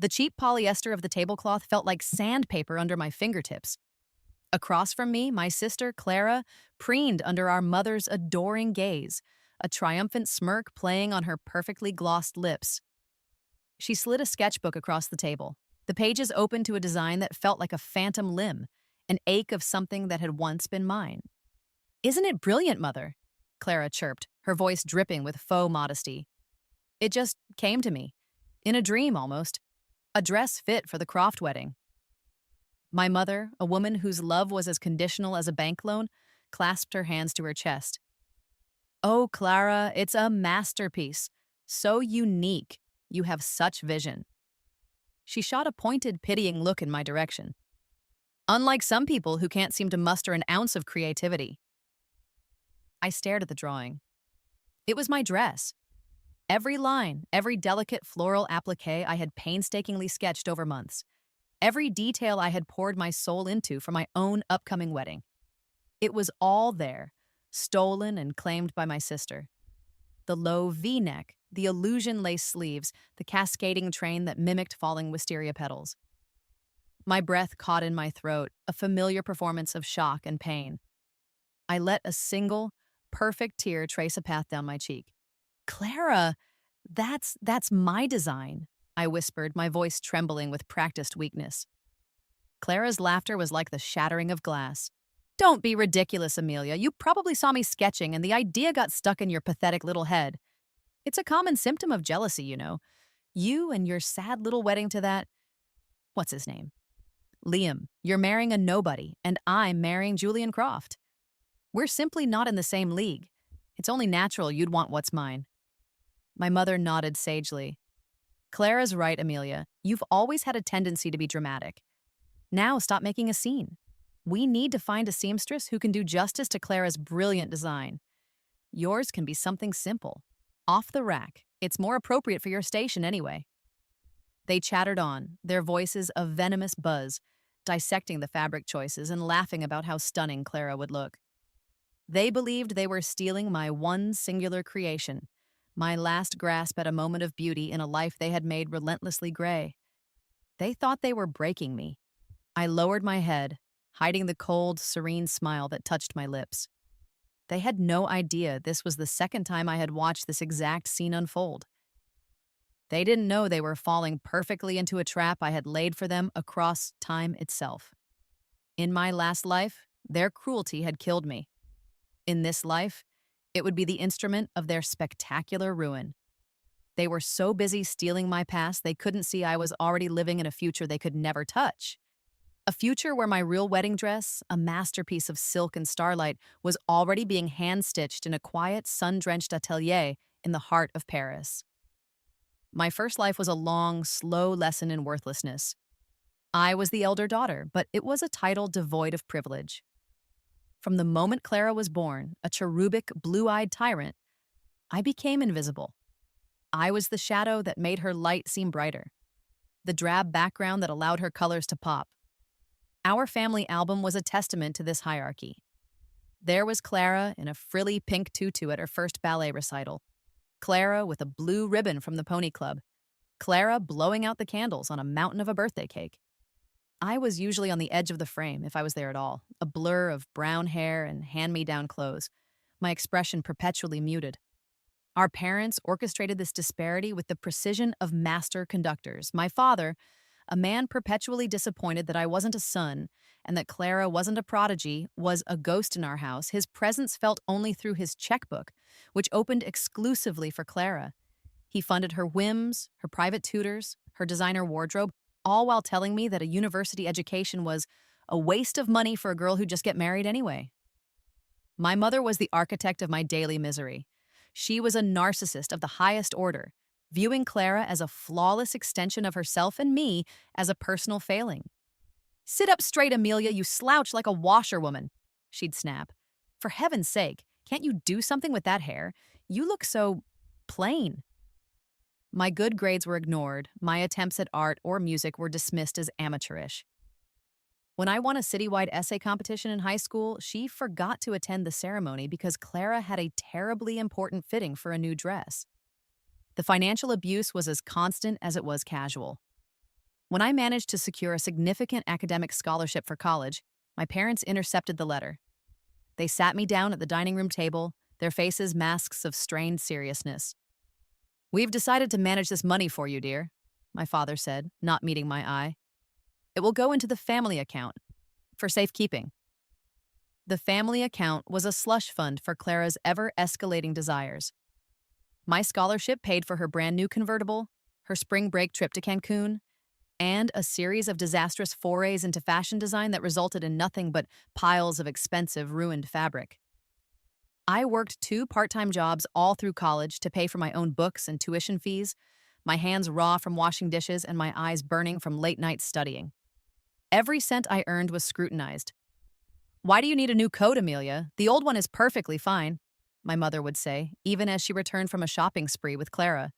The cheap polyester of the tablecloth felt like sandpaper under my fingertips. Across from me, my sister, Clara, preened under our mother's adoring gaze, a triumphant smirk playing on her perfectly glossed lips. She slid a sketchbook across the table, the pages open to a design that felt like a phantom limb, an ache of something that had once been mine. "Isn't it brilliant, Mother?" Clara chirped, her voice dripping with faux modesty. It just came to me, in a dream almost, a dress fit for the Croft wedding. My mother, a woman whose love was as conditional as a bank loan, clasped her hands to her chest. "Oh, Clara, it's a masterpiece. So unique. You have such vision." She shot a pointed, pitying look in my direction. "Unlike some people who can't seem to muster an ounce of creativity." I stared at the drawing. It was my dress. Every line, every delicate floral applique I had painstakingly sketched over months. Every detail I had poured my soul into for my own upcoming wedding. It was all there, stolen and claimed by my sister. The low V-neck, the illusion lace sleeves, the cascading train that mimicked falling wisteria petals. My breath caught in my throat, a familiar performance of shock and pain. I let a single, perfect tear trace a path down my cheek. "Clara, that's my design," I whispered, my voice trembling with practiced weakness. Clara's laughter was like the shattering of glass. "Don't be ridiculous, Amelia. You probably saw me sketching and the idea got stuck in your pathetic little head. It's a common symptom of jealousy, you know. You and your sad little wedding to that— what's his name? Liam. You're marrying a nobody, and I'm marrying Julian Croft. We're simply not in the same league. It's only natural you'd want what's mine." My mother nodded sagely. "Clara's right, Amelia. You've always had a tendency to be dramatic. Now stop making a scene. We need to find a seamstress who can do justice to Clara's brilliant design. Yours can be something simple. Off the rack. It's more appropriate for your station anyway." They chattered on, their voices a venomous buzz, dissecting the fabric choices and laughing about how stunning Clara would look. They believed they were stealing my one singular creation, my last grasp at a moment of beauty in a life they had made relentlessly gray. They thought they were breaking me. I lowered my head, hiding the cold, serene smile that touched my lips. They had no idea this was the second time I had watched this exact scene unfold. They didn't know they were falling perfectly into a trap I had laid for them across time itself. In my last life, their cruelty had killed me. In this life, it would be the instrument of their spectacular ruin. They were so busy stealing my past they couldn't see I was already living in a future they could never touch. A future where my real wedding dress, a masterpiece of silk and starlight, was already being hand-stitched in a quiet, sun-drenched atelier in the heart of Paris. My first life was a long, slow lesson in worthlessness. I was the elder daughter, but it was a title devoid of privilege. From the moment Clara was born, a cherubic, blue-eyed tyrant, I became invisible. I was the shadow that made her light seem brighter, the drab background that allowed her colors to pop. Our family album was a testament to this hierarchy. There was Clara in a frilly pink tutu at her first ballet recital, Clara with a blue ribbon from the Pony Club, Clara blowing out the candles on a mountain of a birthday cake. I was usually on the edge of the frame, if I was there at all, a blur of brown hair and hand-me-down clothes, my expression perpetually muted. Our parents orchestrated this disparity with the precision of master conductors. My father, a man perpetually disappointed that I wasn't a son and that Clara wasn't a prodigy, was a ghost in our house. His presence felt only through his checkbook, which opened exclusively for Clara. He funded her whims, her private tutors, her designer wardrobe, all while telling me that a university education was a waste of money for a girl who'd just get married anyway. My mother was the architect of my daily misery. She was a narcissist of the highest order, viewing Clara as a flawless extension of herself and me as a personal failing. "Sit up straight, Amelia, you slouch like a washerwoman," she'd snap. "For heaven's sake, can't you do something with that hair? You look so plain." My good grades were ignored. My attempts at art or music were dismissed as amateurish. When I won a citywide essay competition in high school, she forgot to attend the ceremony because Clara had a terribly important fitting for a new dress. The financial abuse was as constant as it was casual. When I managed to secure a significant academic scholarship for college, my parents intercepted the letter. They sat me down at the dining room table, their faces masks of strained seriousness. "We've decided to manage this money for you, dear," my father said, not meeting my eye. "It will go into the family account for safekeeping." The family account was a slush fund for Clara's ever-escalating desires. My scholarship paid for her brand new convertible, her spring break trip to Cancun, and a series of disastrous forays into fashion design that resulted in nothing but piles of expensive, ruined fabric. I worked 2 part-time jobs all through college to pay for my own books and tuition fees, my hands raw from washing dishes and my eyes burning from late nights studying. Every cent I earned was scrutinized. "Why do you need a new coat, Amelia? The old one is perfectly fine," my mother would say, even as she returned from a shopping spree with Clara,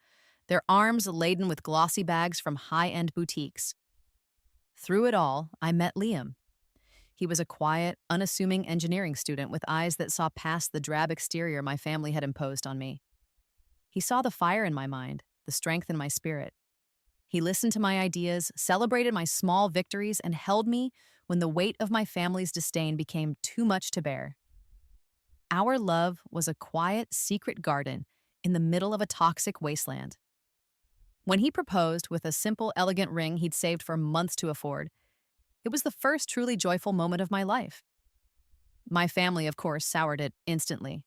their arms laden with glossy bags from high-end boutiques. Through it all, I met Liam. He was a quiet, unassuming engineering student with eyes that saw past the drab exterior my family had imposed on me. He saw the fire in my mind, the strength in my spirit. He listened to my ideas, celebrated my small victories, and held me when the weight of my family's disdain became too much to bear. Our love was a quiet, secret garden in the middle of a toxic wasteland. When he proposed with a simple, elegant ring he'd saved for months to afford, it was the first truly joyful moment of my life. My family, of course, soured it instantly.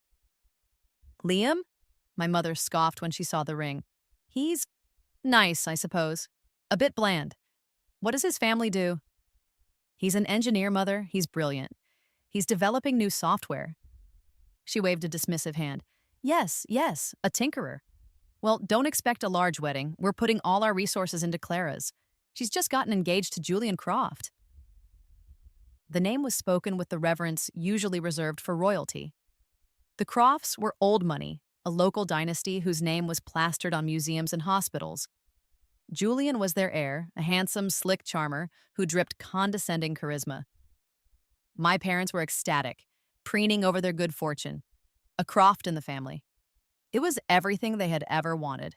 "Liam?" My mother scoffed when she saw the ring. "He's nice, I suppose. A bit bland. What does his family do?" "He's an engineer, Mother. He's brilliant. He's developing new software." She waved a dismissive hand. Yes, a tinkerer. "Well, don't expect a large wedding. We're putting all our resources into Clara's. She's just gotten engaged to Julian Croft." The name was spoken with the reverence usually reserved for royalty. The Crofts were old money, a local dynasty whose name was plastered on museums and hospitals. Julian was their heir, a handsome, slick charmer who dripped condescending charisma. My parents were ecstatic, preening over their good fortune. A Croft in the family. It was everything they had ever wanted.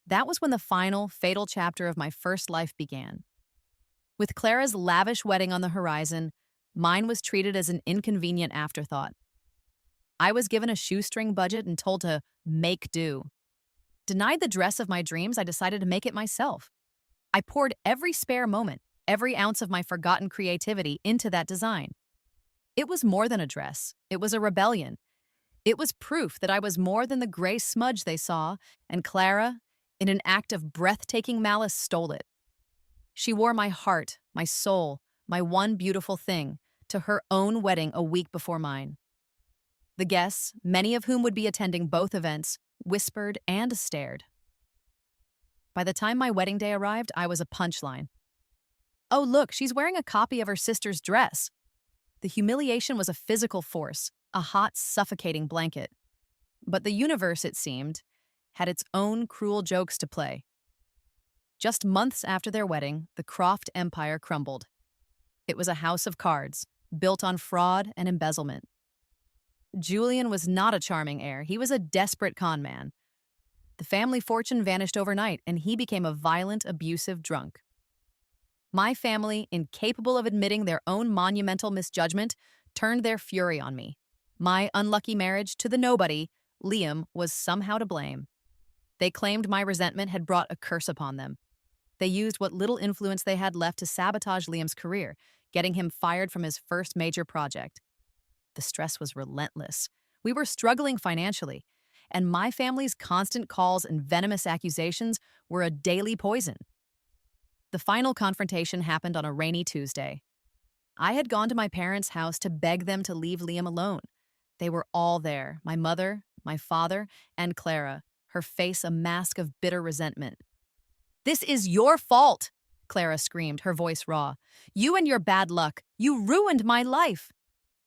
That was when the final, fatal chapter of my first life began. With Clara's lavish wedding on the horizon, mine was treated as an inconvenient afterthought. I was given a shoestring budget and told to make do. Denied the dress of my dreams, I decided to make it myself. I poured every spare moment, every ounce of my forgotten creativity into that design. It was more than a dress. It was a rebellion. It was proof that I was more than the gray smudge they saw, and Clara, in an act of breathtaking malice, stole it. She wore my heart, my soul, my one beautiful thing, to her own wedding a week before mine. The guests, many of whom would be attending both events, whispered and stared. By the time my wedding day arrived, I was a punchline. "Oh, look, she's wearing a copy of her sister's dress." The humiliation was a physical force, a hot, suffocating blanket. But the universe, it seemed, had its own cruel jokes to play. Just months after their wedding, the Croft empire crumbled. It was a house of cards, built on fraud and embezzlement. Julian was not a charming heir. He was a desperate con man. The family fortune vanished overnight, and he became a violent, abusive drunk. My family, incapable of admitting their own monumental misjudgment, turned their fury on me. My unlucky marriage to the nobody, Liam, was somehow to blame. They claimed my resentment had brought a curse upon them. They used what little influence they had left to sabotage Liam's career, getting him fired from his first major project. The stress was relentless. We were struggling financially, and my family's constant calls and venomous accusations were a daily poison. The final confrontation happened on a rainy Tuesday. I had gone to my parents' house to beg them to leave Liam alone. They were all there, my mother, my father, and Clara, her face a mask of bitter resentment. "This is your fault," Clara screamed, her voice raw. "You and your bad luck. You ruined my life."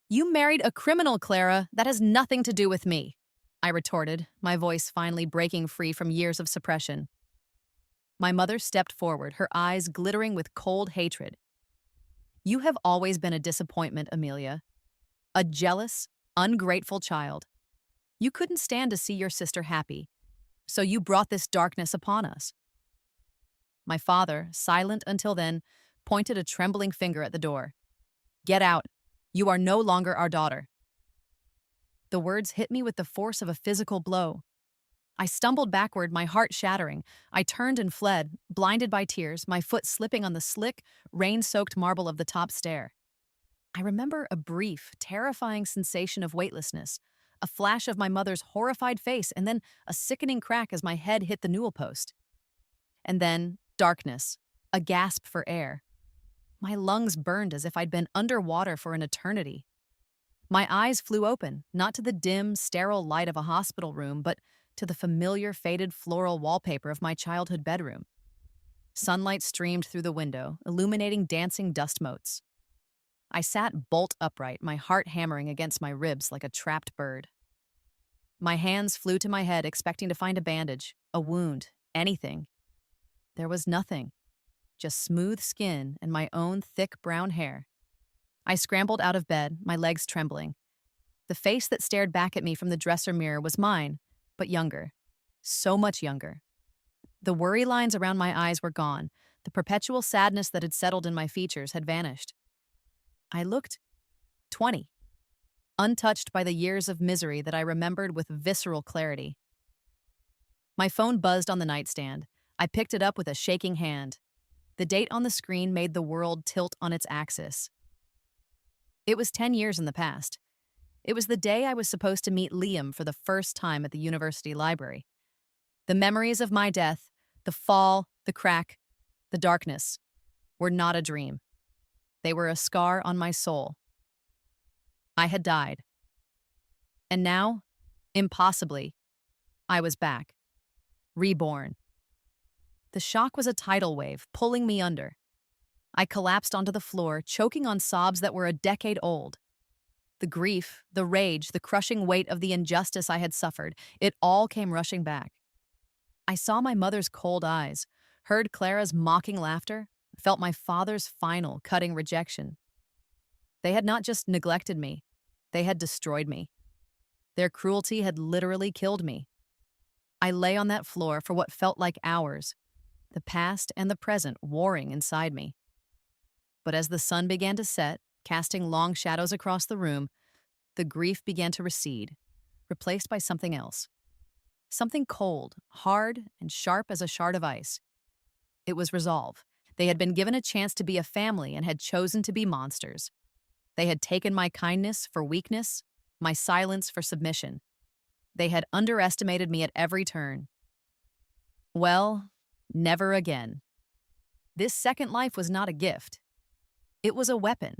"You married a criminal, Clara. That has nothing to do with me," I retorted, my voice finally breaking free from years of suppression. My mother stepped forward, her eyes glittering with cold hatred. "You have always been a disappointment, Amelia. A jealous, ungrateful child. You couldn't stand to see your sister happy, so you brought this darkness upon us." My father, silent until then, pointed a trembling finger at the door. "Get out. You are no longer our daughter." The words hit me with the force of a physical blow. I stumbled backward, my heart shattering. I turned and fled, blinded by tears, my foot slipping on the slick, rain-soaked marble of the top stair. I remember a brief, terrifying sensation of weightlessness, a flash of my mother's horrified face, and then a sickening crack as my head hit the newel post. And then darkness, a gasp for air. My lungs burned as if I'd been underwater for an eternity. My eyes flew open, not to the dim, sterile light of a hospital room, but to the familiar, faded floral wallpaper of my childhood bedroom. Sunlight streamed through the window, illuminating dancing dust motes. I sat bolt upright, my heart hammering against my ribs like a trapped bird. My hands flew to my head, expecting to find a bandage, a wound, anything. There was nothing, just smooth skin and my own thick brown hair. I scrambled out of bed, my legs trembling. The face that stared back at me from the dresser mirror was mine, but younger. So much younger. The worry lines around my eyes were gone. The perpetual sadness that had settled in my features had vanished. I looked 20, untouched by the years of misery that I remembered with visceral clarity. My phone buzzed on the nightstand. I picked it up with a shaking hand. The date on the screen made the world tilt on its axis. It was 10 years in the past. It was the day I was supposed to meet Liam for the first time at the university library. The memories of my death, the fall, the crack, the darkness, were not a dream. They were a scar on my soul. I had died. And now, impossibly, I was back. Reborn. The shock was a tidal wave, pulling me under. I collapsed onto the floor, choking on sobs that were a decade old. The grief, the rage, the crushing weight of the injustice I had suffered, it all came rushing back. I saw my mother's cold eyes, heard Clara's mocking laughter, felt my father's final, cutting rejection. They had not just neglected me, they had destroyed me. Their cruelty had literally killed me. I lay on that floor for what felt like hours, the past and the present warring inside me. But as the sun began to set, casting long shadows across the room, the grief began to recede, replaced by something else. Something cold, hard, and sharp as a shard of ice. It was resolve. They had been given a chance to be a family and had chosen to be monsters. They had taken my kindness for weakness, my silence for submission. They had underestimated me at every turn. Well, never again. This second life was not a gift. It was a weapon.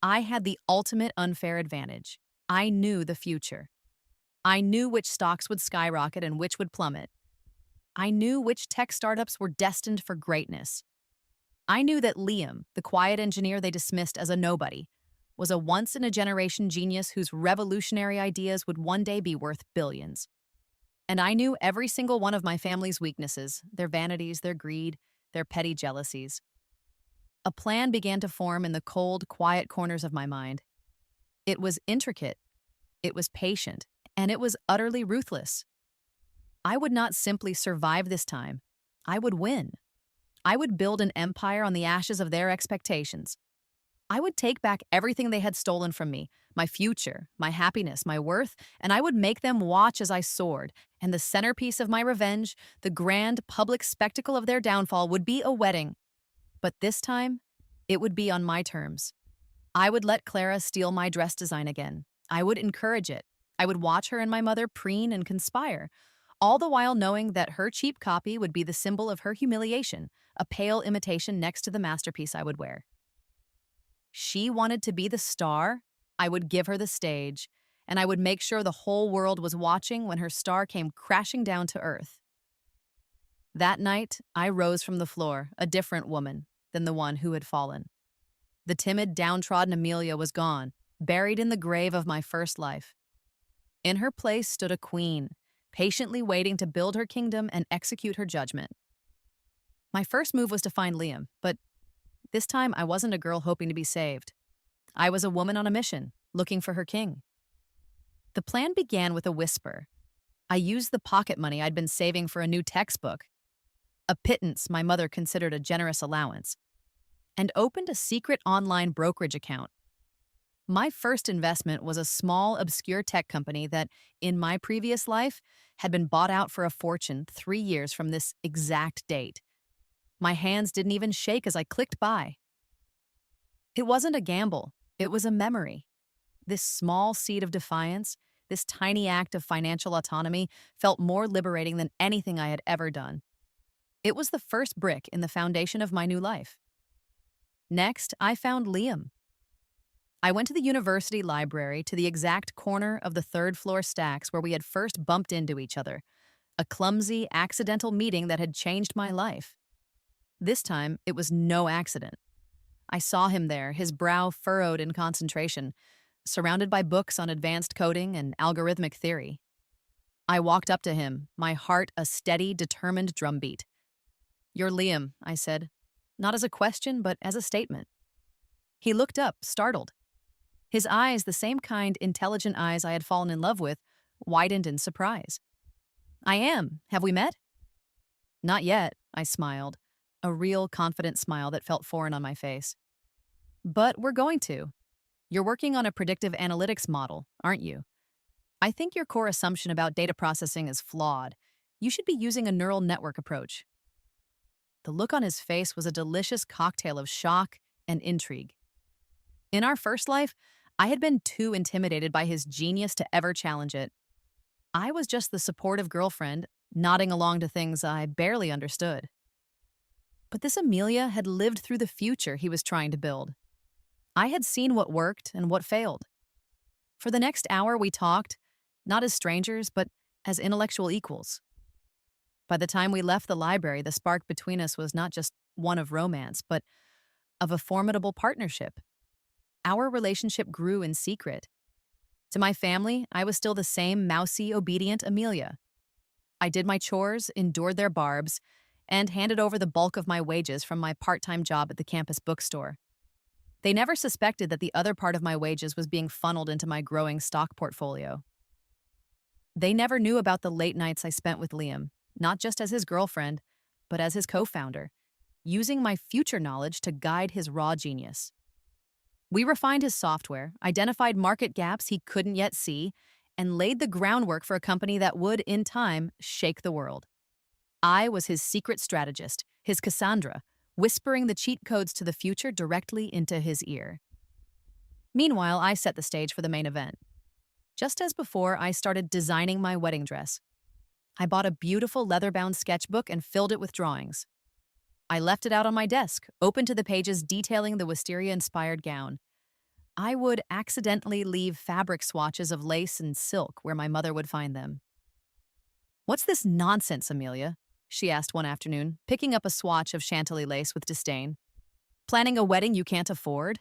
I had the ultimate unfair advantage. I knew the future. I knew which stocks would skyrocket and which would plummet. I knew which tech startups were destined for greatness. I knew that Liam, the quiet engineer they dismissed as a nobody, was a once-in-a-generation genius whose revolutionary ideas would one day be worth billions. And I knew every single one of my family's weaknesses, their vanities, their greed, their petty jealousies. A plan began to form in the cold, quiet corners of my mind. It was intricate, it was patient, and it was utterly ruthless. I would not simply survive this time. I would win. I would build an empire on the ashes of their expectations. I would take back everything they had stolen from me, my future, my happiness, my worth, and I would make them watch as I soared, and the centerpiece of my revenge, the grand public spectacle of their downfall, would be a wedding. But this time, it would be on my terms. I would let Clara steal my dress design again. I would encourage it. I would watch her and my mother preen and conspire, all the while knowing that her cheap copy would be the symbol of her humiliation, a pale imitation next to the masterpiece I would wear. She wanted to be the star, I would give her the stage, and I would make sure the whole world was watching when her star came crashing down to earth. That night, I rose from the floor, a different woman than the one who had fallen. The timid, downtrodden Amelia was gone, buried in the grave of my first life. In her place stood a queen, patiently waiting to build her kingdom and execute her judgment. My first move was to find Liam, but this time I wasn't a girl hoping to be saved. I was a woman on a mission, looking for her king. The plan began with a whisper. I used the pocket money I'd been saving for a new textbook. a pittance my mother considered a generous allowance, and opened a secret online brokerage account. My first investment was a small, obscure tech company that, in my previous life, had been bought out for a fortune 3 years from this exact date. My hands didn't even shake as I clicked buy. It wasn't a gamble, it was a memory. This small seed of defiance, this tiny act of financial autonomy, felt more liberating than anything I had ever done. It was the first brick in the foundation of my new life. Next, I found Liam. I went to the university library to the exact corner of the third floor stacks where we had first bumped into each other, a clumsy, accidental meeting that had changed my life. This time, it was no accident. I saw him there, his brow furrowed in concentration, surrounded by books on advanced coding and algorithmic theory. I walked up to him, my heart a steady, determined drumbeat. "You're Liam," I said, not as a question, but as a statement. He looked up, startled. His eyes, the same kind, intelligent eyes I had fallen in love with, widened in surprise. "I am. Have we met?" "Not yet," I smiled, a real, confident smile that felt foreign on my face. "But we're going to. You're working on a predictive analytics model, aren't you? I think your core assumption about data processing is flawed. You should be using a neural network approach." The look on his face was a delicious cocktail of shock and intrigue. In our first life, I had been too intimidated by his genius to ever challenge it. I was just the supportive girlfriend, nodding along to things I barely understood. But this Amelia had lived through the future he was trying to build. I had seen what worked and what failed. For the next hour, we talked, not as strangers, but as intellectual equals. By the time we left the library, the spark between us was not just one of romance, but of a formidable partnership. Our relationship grew in secret. To my family, I was still the same mousy, obedient Amelia. I did my chores, endured their barbs, and handed over the bulk of my wages from my part-time job at the campus bookstore. They never suspected that the other part of my wages was being funneled into my growing stock portfolio. They never knew about the late nights I spent with Liam, not just as his girlfriend, but as his co-founder, using my future knowledge to guide his raw genius. We refined his software, identified market gaps he couldn't yet see, and laid the groundwork for a company that would, in time, shake the world. I was his secret strategist, his Cassandra, whispering the cheat codes to the future directly into his ear. Meanwhile, I set the stage for the main event. Just as before, I started designing my wedding dress. I bought a beautiful leather-bound sketchbook and filled it with drawings. I left it out on my desk, open to the pages detailing the wisteria-inspired gown. I would accidentally leave fabric swatches of lace and silk where my mother would find them. "What's this nonsense, Amelia?" she asked one afternoon, picking up a swatch of Chantilly lace with disdain. "Planning a wedding you can't afford?"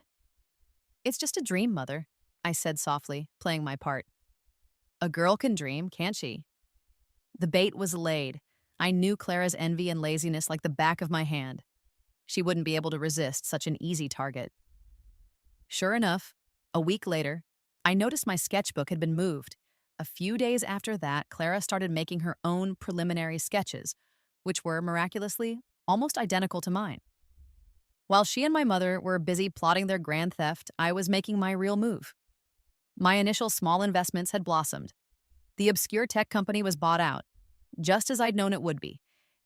"It's just a dream, Mother," I said softly, playing my part. "A girl can dream, can't she?" The bait was laid. I knew Clara's envy and laziness like the back of my hand. She wouldn't be able to resist such an easy target. Sure enough, a week later, I noticed my sketchbook had been moved. A few days after that, Clara started making her own preliminary sketches, which were, miraculously, almost identical to mine. While she and my mother were busy plotting their grand theft, I was making my real move. My initial small investments had blossomed. The obscure tech company was bought out, just as I'd known it would be,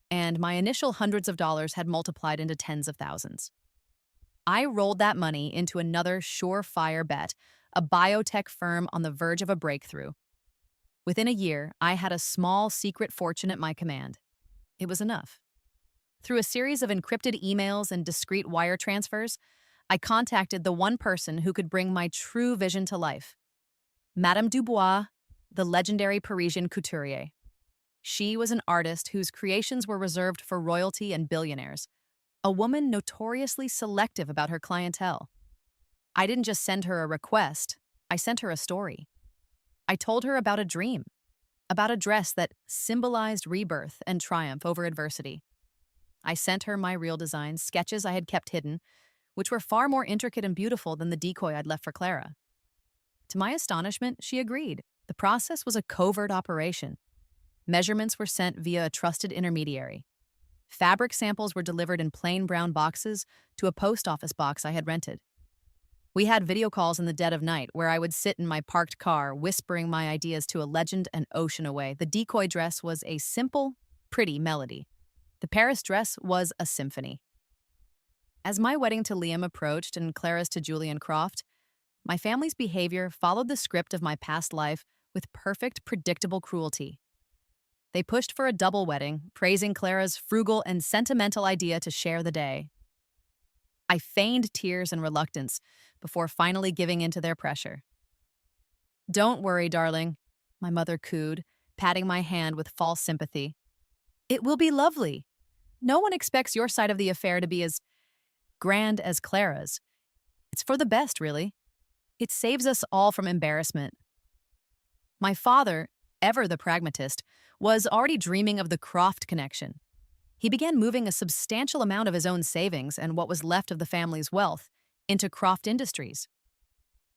and my initial hundreds of dollars had multiplied into tens of thousands. I rolled that money into another surefire bet, a biotech firm on the verge of a breakthrough. Within a year, I had a small secret fortune at my command. It was enough. Through a series of encrypted emails and discreet wire transfers, I contacted the one person who could bring my true vision to life. Madame Dubois, the legendary Parisian couturier. She was an artist whose creations were reserved for royalty and billionaires, a woman notoriously selective about her clientele. I didn't just send her a request, I sent her a story. I told her about a dream, about a dress that symbolized rebirth and triumph over adversity. I sent her my real designs, sketches I had kept hidden, which were far more intricate and beautiful than the decoy I'd left for Clara. To my astonishment, she agreed. The process was a covert operation. Measurements were sent via a trusted intermediary. Fabric samples were delivered in plain brown boxes to a post office box I had rented. We had video calls in the dead of night where I would sit in my parked car, whispering my ideas to a legend an ocean away. The decoy dress was a simple, pretty melody. The Paris dress was a symphony. As my wedding to Liam approached and Clara's to Julian Croft, my family's behavior followed the script of my past life with perfect, predictable cruelty. They pushed for a double wedding, praising Clara's frugal and sentimental idea to share the day. I feigned tears and reluctance before finally giving in to their pressure. "Don't worry, darling," my mother cooed, patting my hand with false sympathy. "It will be lovely. No one expects your side of the affair to be as grand as Clara's. It's for the best, really. It saves us all from embarrassment." My father, ever the pragmatist, was already dreaming of the Croft connection. He began moving a substantial amount of his own savings and what was left of the family's wealth into Croft Industries.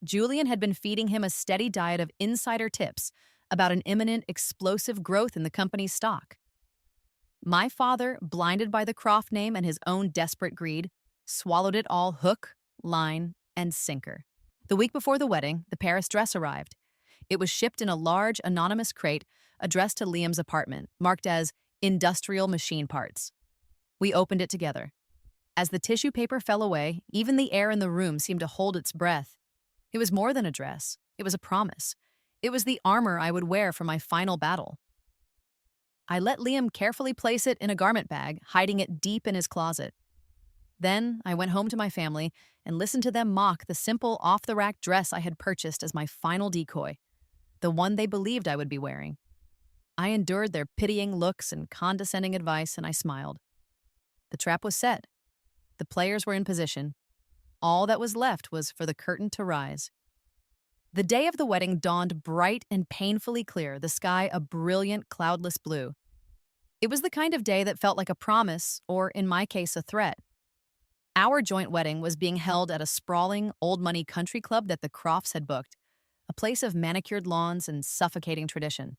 Julian had been feeding him a steady diet of insider tips about an imminent explosive growth in the company's stock. My father, blinded by the Croft name and his own desperate greed, swallowed it all hook, line, and sinker. The week before the wedding, the Paris dress arrived. It was shipped in a large, anonymous crate addressed to Liam's apartment, marked as industrial machine parts. We opened it together. As the tissue paper fell away, even the air in the room seemed to hold its breath. It was more than a dress. It was a promise. It was the armor I would wear for my final battle. I let Liam carefully place it in a garment bag, hiding it deep in his closet. Then I went home to my family and listened to them mock the simple, off-the-rack dress I had purchased as my final decoy, the one they believed I would be wearing. I endured their pitying looks and condescending advice, and I smiled. The trap was set. The players were in position. All that was left was for the curtain to rise. The day of the wedding dawned bright and painfully clear, the sky a brilliant, cloudless blue. It was the kind of day that felt like a promise, or in my case, a threat. Our joint wedding was being held at a sprawling, old-money country club that the Crofts had booked, a place of manicured lawns and suffocating tradition.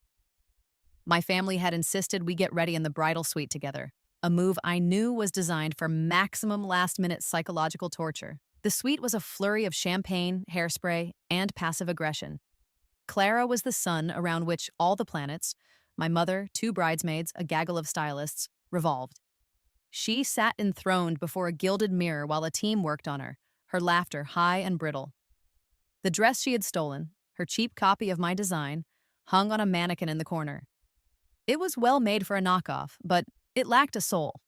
My family had insisted we get ready in the bridal suite together, a move I knew was designed for maximum last-minute psychological torture. The suite was a flurry of champagne, hairspray, and passive aggression. Clara was the sun around which all the planets, my mother, two bridesmaids, a gaggle of stylists, revolved. She sat enthroned before a gilded mirror while a team worked on her, her laughter high and brittle. The dress she had stolen, her cheap copy of my design, hung on a mannequin in the corner. It was well made for a knockoff, but it lacked a soul.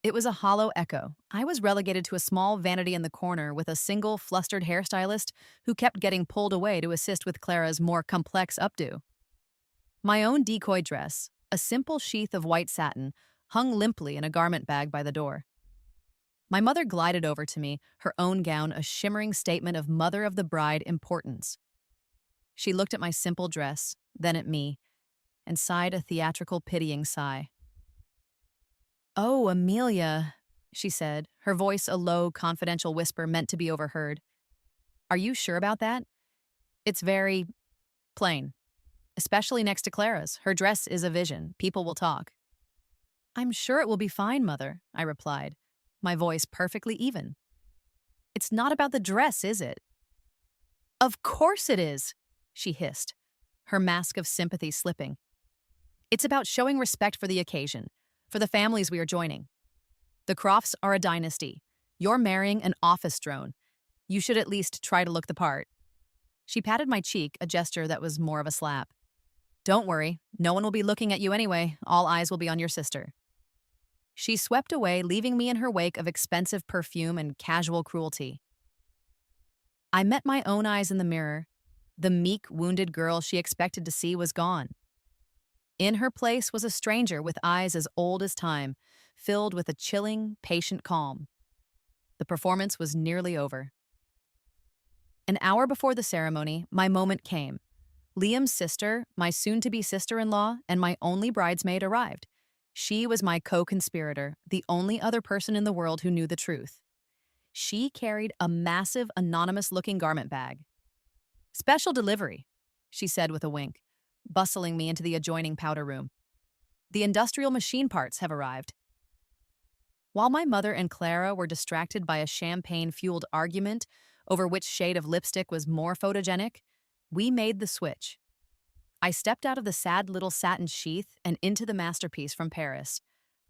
It was a hollow echo. I was relegated to a small vanity in the corner with a single flustered hairstylist who kept getting pulled away to assist with Clara's more complex updo. My own decoy dress, a simple sheath of white satin, hung limply in a garment bag by the door. My mother glided over to me, her own gown a shimmering statement of mother of the bride importance. She looked at my simple dress, then at me, and sighed a theatrical pitying sigh. "Oh, Amelia," she said, her voice a low, confidential whisper meant to be overheard. "Are you sure about that? It's very plain, especially next to Clara's. Her dress is a vision. People will talk." "I'm sure it will be fine, Mother," I replied, my voice perfectly even. "It's not about the dress, is it?" "Of course it is," she hissed, her mask of sympathy slipping. "It's about showing respect for the occasion, for the families we are joining. The Crofts are a dynasty. You're marrying an office drone. You should at least try to look the part." She patted my cheek, a gesture that was more of a slap. "Don't worry, no one will be looking at you anyway. All eyes will be on your sister." She swept away, leaving me in her wake of expensive perfume and casual cruelty. I met my own eyes in the mirror. The meek, wounded girl she expected to see was gone. In her place was a stranger with eyes as old as time, filled with a chilling, patient calm. The performance was nearly over. An hour before the ceremony, my moment came. Liam's sister, my soon-to-be sister-in-law, and my only bridesmaid arrived. She was my co-conspirator, the only other person in the world who knew the truth. She carried a massive, anonymous-looking garment bag. "Special delivery," she said with a wink, bustling me into the adjoining powder room. "The industrial machine parts have arrived." While my mother and Clara were distracted by a champagne-fueled argument over which shade of lipstick was more photogenic, we made the switch. I stepped out of the sad little satin sheath and into the masterpiece from Paris.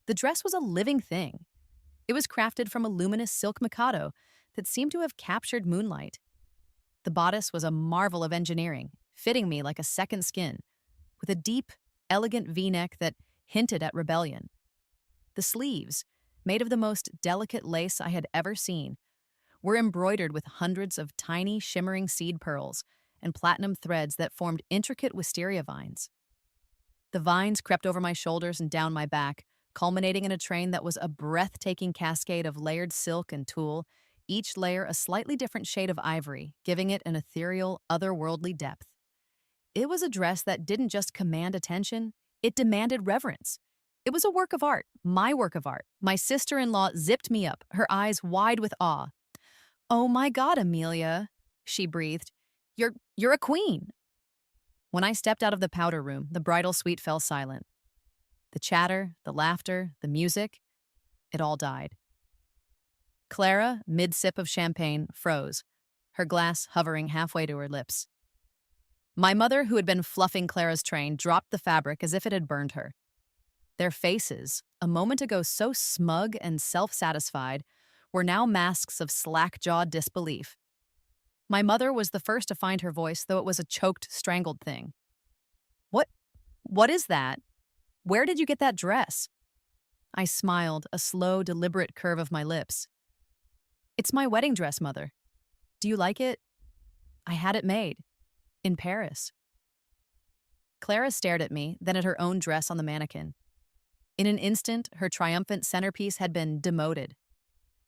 The dress was a living thing. It was crafted from a luminous silk mikado that seemed to have captured moonlight. The bodice was a marvel of engineering, fitting me like a second skin, with a deep, elegant V-neck that hinted at rebellion. The sleeves, made of the most delicate lace I had ever seen, were embroidered with hundreds of tiny, shimmering seed pearls and platinum threads that formed intricate wisteria vines. The vines crept over my shoulders and down my back, culminating in a train that was a breathtaking cascade of layered silk and tulle, each layer a slightly different shade of ivory, giving it an ethereal, otherworldly depth. It was a dress that didn't just command attention, it demanded reverence. It was a work of art, my work of art. My sister-in-law zipped me up, her eyes wide with awe. "Oh my God, Amelia," she breathed. You're a queen." When I stepped out of the powder room, the bridal suite fell silent. The chatter, the laughter, the music, it all died. Clara, mid-sip of champagne, froze, her glass hovering halfway to her lips. My mother, who had been fluffing Clara's train, dropped the fabric as if it had burned her. Their faces, a moment ago so smug and self-satisfied, were now masks of slack-jawed disbelief. My mother was the first to find her voice, though it was a choked, strangled thing. What? What is that? Where did you get that dress?" I smiled, a slow, deliberate curve of my lips. "It's my wedding dress, Mother. Do you like it? I had it made. In Paris." Clara stared at me, then at her own dress on the mannequin. In an instant, her triumphant centerpiece had been demoted.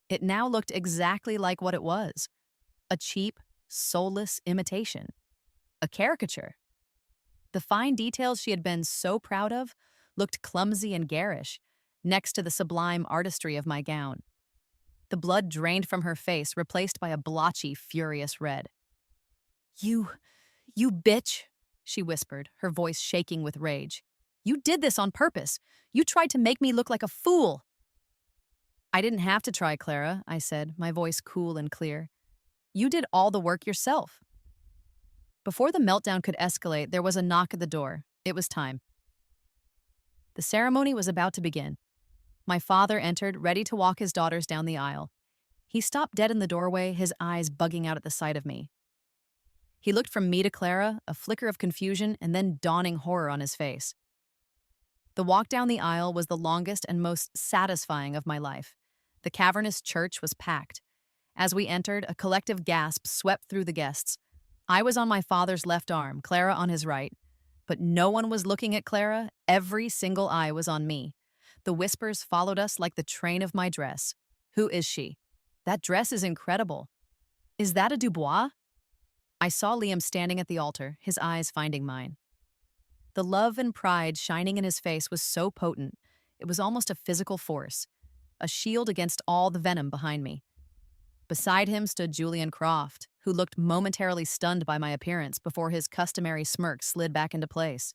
It now looked exactly like what it was: a cheap, soulless imitation. A caricature. The fine details she had been so proud of looked clumsy and garish, next to the sublime artistry of my gown. The blood drained from her face, replaced by a blotchy, furious red. You bitch," she whispered, her voice shaking with rage. "You did this on purpose. You tried to make me look like a fool." "I didn't have to try, Clara," I said, my voice cool and clear. "You did all the work yourself." Before the meltdown could escalate, there was a knock at the door. It was time. The ceremony was about to begin. My father entered, ready to walk his daughters down the aisle. He stopped dead in the doorway, his eyes bugging out at the sight of me. He looked from me to Clara, a flicker of confusion and then dawning horror on his face. The walk down the aisle was the longest and most satisfying of my life. The cavernous church was packed. As we entered, a collective gasp swept through the guests. I was on my father's left arm, Clara on his right. But no one was looking at Clara. Every single eye was on me. The whispers followed us like the train of my dress. "Who is she? That dress is incredible. Is that a Dubois?" I saw Liam standing at the altar, his eyes finding mine. The love and pride shining in his face was so potent, it was almost a physical force, a shield against all the venom behind me. Beside him stood Julian Croft, who looked momentarily stunned by my appearance before his customary smirk slid back into place.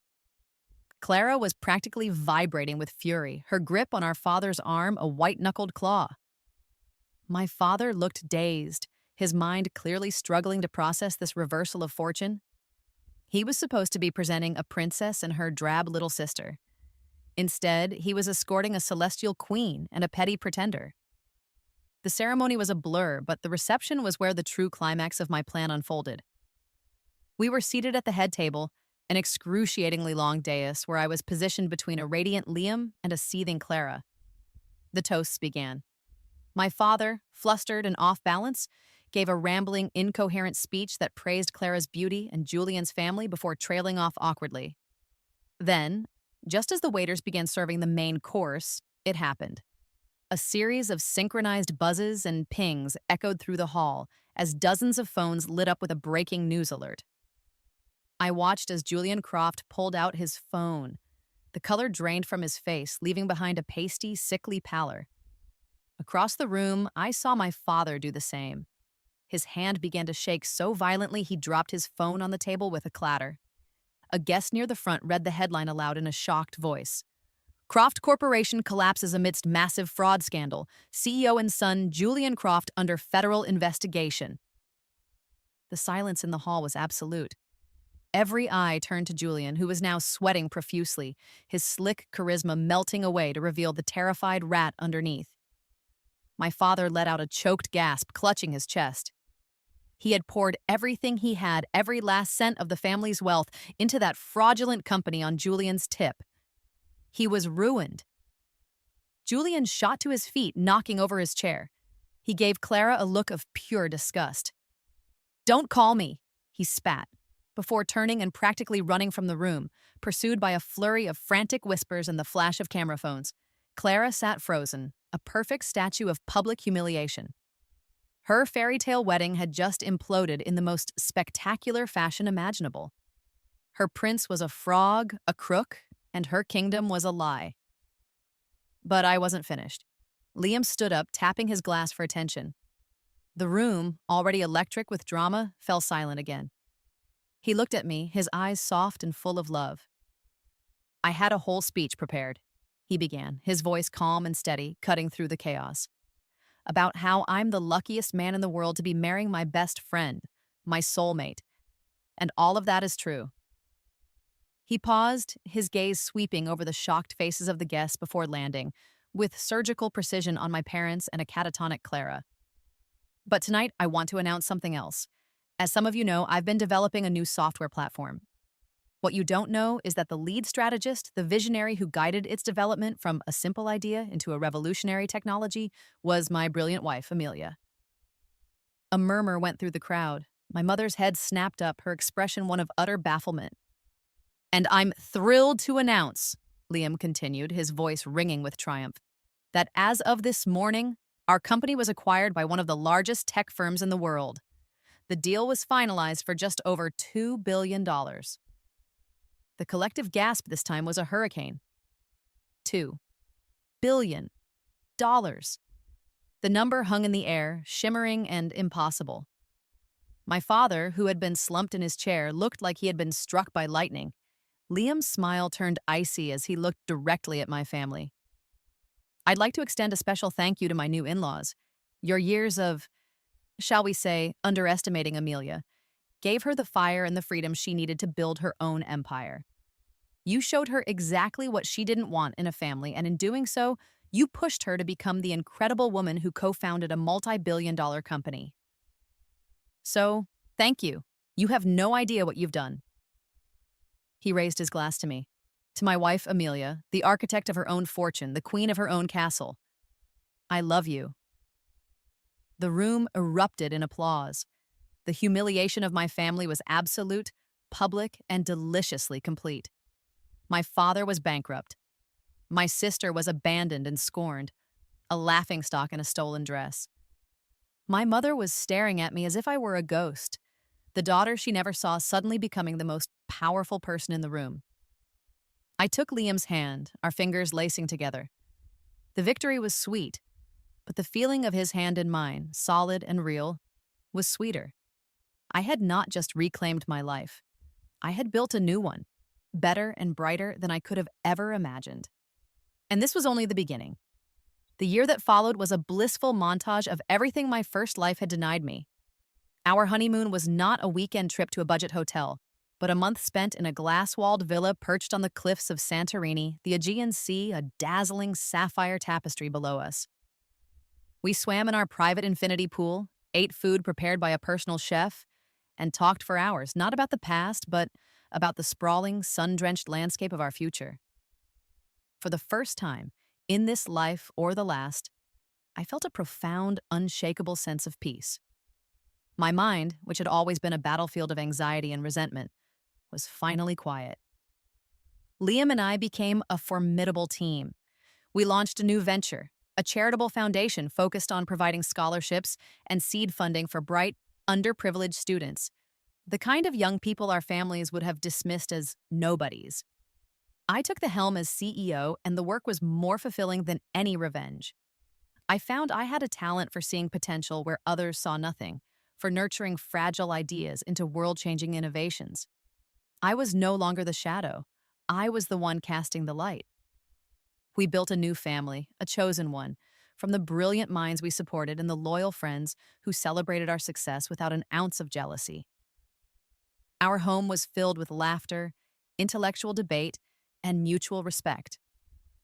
Clara was practically vibrating with fury, her grip on our father's arm a white-knuckled claw. My father looked dazed, his mind clearly struggling to process this reversal of fortune. He was supposed to be presenting a princess and her drab little sister. Instead, he was escorting a celestial queen and a petty pretender. The ceremony was a blur, but the reception was where the true climax of my plan unfolded. We were seated at the head table, an excruciatingly long dais where I was positioned between a radiant Liam and a seething Clara. The toasts began. My father, flustered and off balance, gave a rambling, incoherent speech that praised Clara's beauty and Julian's family before trailing off awkwardly. Then, just as the waiters began serving the main course, it happened. A series of synchronized buzzes and pings echoed through the hall as dozens of phones lit up with a breaking news alert. I watched as Julian Croft pulled out his phone. The color drained from his face, leaving behind a pasty, sickly pallor. Across the room, I saw my father do the same. His hand began to shake so violently he dropped his phone on the table with a clatter. A guest near the front read the headline aloud in a shocked voice. Croft Corporation collapses amidst massive fraud scandal. CEO and son Julian Croft under federal investigation. The silence in the hall was absolute. Every eye turned to Julian, who was now sweating profusely, his slick charisma melting away to reveal the terrified rat underneath. My father let out a choked gasp, clutching his chest. He had poured everything he had, every last cent of the family's wealth, into that fraudulent company on Julian's tip. He was ruined. Julian shot to his feet, knocking over his chair. He gave Clara a look of pure disgust. "Don't call me," he spat, before turning and practically running from the room, pursued by a flurry of frantic whispers and the flash of camera phones. Clara sat frozen, a perfect statue of public humiliation. Her fairy tale wedding had just imploded in the most spectacular fashion imaginable. Her prince was a frog, a crook, and her kingdom was a lie. But I wasn't finished. Liam stood up, tapping his glass for attention. The room, already electric with drama, fell silent again. He looked at me, his eyes soft and full of love. "I had a whole speech prepared," he began, his voice calm and steady, cutting through the chaos. "About how I'm the luckiest man in the world to be marrying my best friend, my soulmate. And all of that is true." He paused, his gaze sweeping over the shocked faces of the guests before landing, with surgical precision on my parents and a catatonic Clara. "But tonight, I want to announce something else. As some of you know, I've been developing a new software platform. What you don't know is that the lead strategist, the visionary who guided its development from a simple idea into a revolutionary technology, was my brilliant wife, Amelia." A murmur went through the crowd. My mother's head snapped up, her expression one of utter bafflement. "And I'm thrilled to announce," Liam continued, his voice ringing with triumph, "that as of this morning, our company was acquired by one of the largest tech firms in the world. The deal was finalized for just over $2 billion. The collective gasp this time was a hurricane. $2 billion. The number hung in the air, shimmering and impossible. My father, who had been slumped in his chair, looked like he had been struck by lightning. Liam's smile turned icy as he looked directly at my family. "I'd like to extend a special thank you to my new in-laws. Your years of, shall we say, underestimating Amelia gave her the fire and the freedom she needed to build her own empire. You showed her exactly what she didn't want in a family, and in doing so, you pushed her to become the incredible woman who co-founded a multi-billion-dollar company. So, thank you. You have no idea what you've done." He raised his glass to me. "To my wife, Amelia, the architect of her own fortune, the queen of her own castle. I love you." The room erupted in applause. The humiliation of my family was absolute, public, and deliciously complete. My father was bankrupt. My sister was abandoned and scorned, a laughingstock in a stolen dress. My mother was staring at me as if I were a ghost, the daughter she never saw suddenly becoming the most powerful person in the room. I took Liam's hand, our fingers lacing together. The victory was sweet, but the feeling of his hand in mine, solid and real, was sweeter. I had not just reclaimed my life. I had built a new one, better and brighter than I could have ever imagined. And this was only the beginning. The year that followed was a blissful montage of everything my first life had denied me. Our honeymoon was not a weekend trip to a budget hotel, but a month spent in a glass-walled villa perched on the cliffs of Santorini, the Aegean Sea, a dazzling sapphire tapestry below us. We swam in our private infinity pool, ate food prepared by a personal chef, and talked for hours, not about the past, but about the sprawling, sun-drenched landscape of our future. For the first time, in this life or the last, I felt a profound, unshakable sense of peace. My mind, which had always been a battlefield of anxiety and resentment, was finally quiet. Liam and I became a formidable team. We launched a new venture, a charitable foundation focused on providing scholarships and seed funding for bright, underprivileged students, the kind of young people our families would have dismissed as nobodies. I took the helm as CEO, and the work was more fulfilling than any revenge. I found I had a talent for seeing potential where others saw nothing, for nurturing fragile ideas into world-changing innovations. I was no longer the shadow. I was the one casting the light. We built a new family, a chosen one, from the brilliant minds we supported and the loyal friends who celebrated our success without an ounce of jealousy. Our home was filled with laughter, intellectual debate, and mutual respect,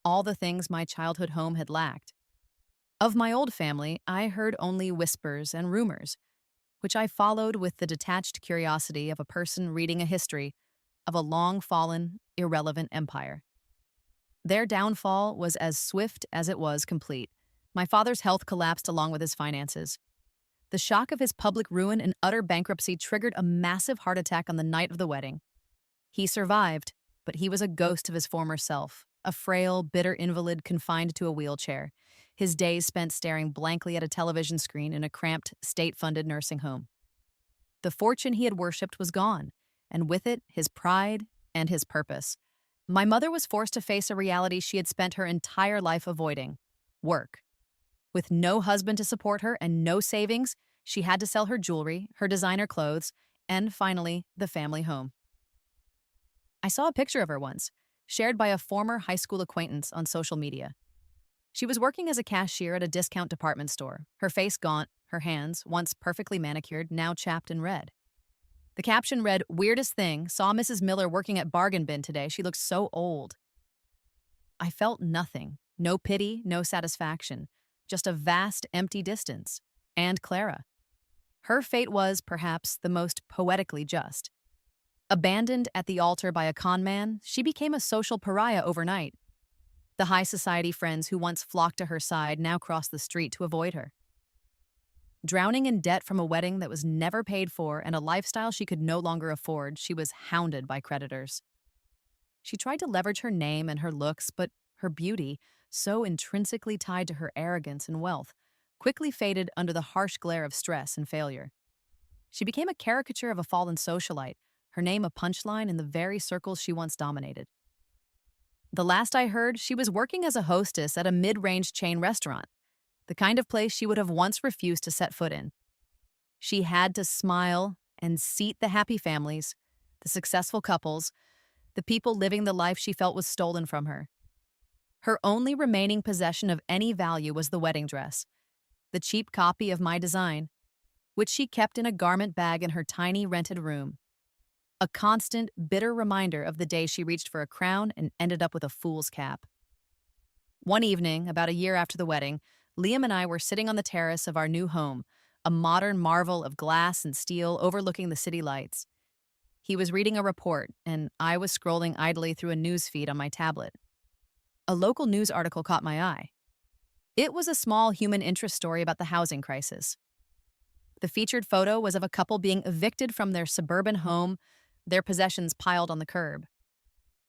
all the things my childhood home had lacked. Of my old family, I heard only whispers and rumors, which I followed with the detached curiosity of a person reading a history of a long fallen, irrelevant empire. Their downfall was as swift as it was complete. My father's health collapsed along with his finances. The shock of his public ruin and utter bankruptcy triggered a massive heart attack on the night of the wedding. He survived, but he was a ghost of his former self, a frail, bitter invalid confined to a wheelchair, his days spent staring blankly at a television screen in a cramped, state-funded nursing home. The fortune he had worshipped was gone, and with it, his pride and his purpose. My mother was forced to face a reality she had spent her entire life avoiding: work. With no husband to support her and no savings, she had to sell her jewelry, her designer clothes, and finally, the family home. I saw a picture of her once, shared by a former high school acquaintance on social media. She was working as a cashier at a discount department store, her face gaunt, her hands, once perfectly manicured, now chapped and red. The caption read, "Weirdest thing, saw Mrs. Miller working at Bargain Bin today. She looks so old." I felt nothing, no pity, no satisfaction, just a vast, empty distance. And Clara. Her fate was, perhaps, the most poetically just. Abandoned at the altar by a con man, she became a social pariah overnight. The high society friends who once flocked to her side now crossed the street to avoid her. Drowning in debt from a wedding that was never paid for and a lifestyle she could no longer afford, she was hounded by creditors. She tried to leverage her name and her looks, but her beauty, so intrinsically tied to her arrogance and wealth, quickly faded under the harsh glare of stress and failure. She became a caricature of a fallen socialite, her name a punchline in the very circles she once dominated. The last I heard, she was working as a hostess at a mid-range chain restaurant, the kind of place she would have once refused to set foot in. She had to smile and seat the happy families, the successful couples, the people living the life she felt was stolen from her. Her only remaining possession of any value was the wedding dress, the cheap copy of my design, which she kept in a garment bag in her tiny rented room. A constant, bitter reminder of the day she reached for a crown and ended up with a fool's cap. One evening, about a year after the wedding, Liam and I were sitting on the terrace of our new home, a modern marvel of glass and steel overlooking the city lights. He was reading a report, and I was scrolling idly through a news feed on my tablet. A local news article caught my eye. It was a small human interest story about the housing crisis. The featured photo was of a couple being evicted from their suburban home, their possessions piled on the curb.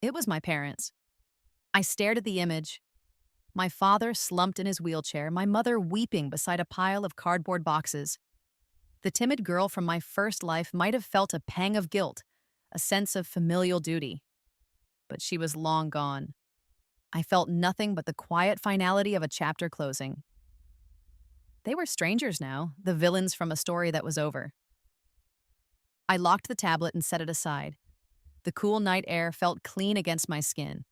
It was my parents. I stared at the image. My father slumped in his wheelchair, my mother weeping beside a pile of cardboard boxes. The timid girl from my first life might have felt a pang of guilt, a sense of familial duty. But she was long gone. I felt nothing but the quiet finality of a chapter closing. They were strangers now, the villains from a story that was over. I locked the tablet and set it aside. The cool night air felt clean against my skin.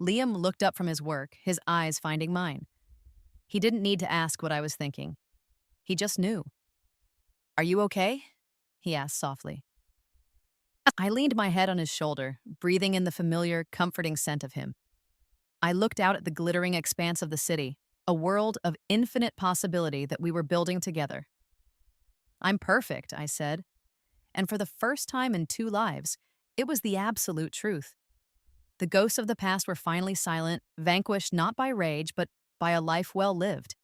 Liam looked up from his work, his eyes finding mine. He didn't need to ask what I was thinking. He just knew. "Are you okay?" he asked softly. I leaned my head on his shoulder, breathing in the familiar, comforting scent of him. I looked out at the glittering expanse of the city, a world of infinite possibility that we were building together. "I'm perfect," I said. And for the first time in 2 lives, it was the absolute truth. The ghosts of the past were finally silent, vanquished not by rage, but by a life well lived.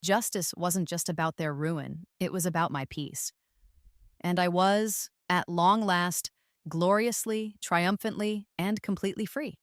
Justice wasn't just about their ruin, it was about my peace. And I was, at long last, gloriously, triumphantly, and completely free.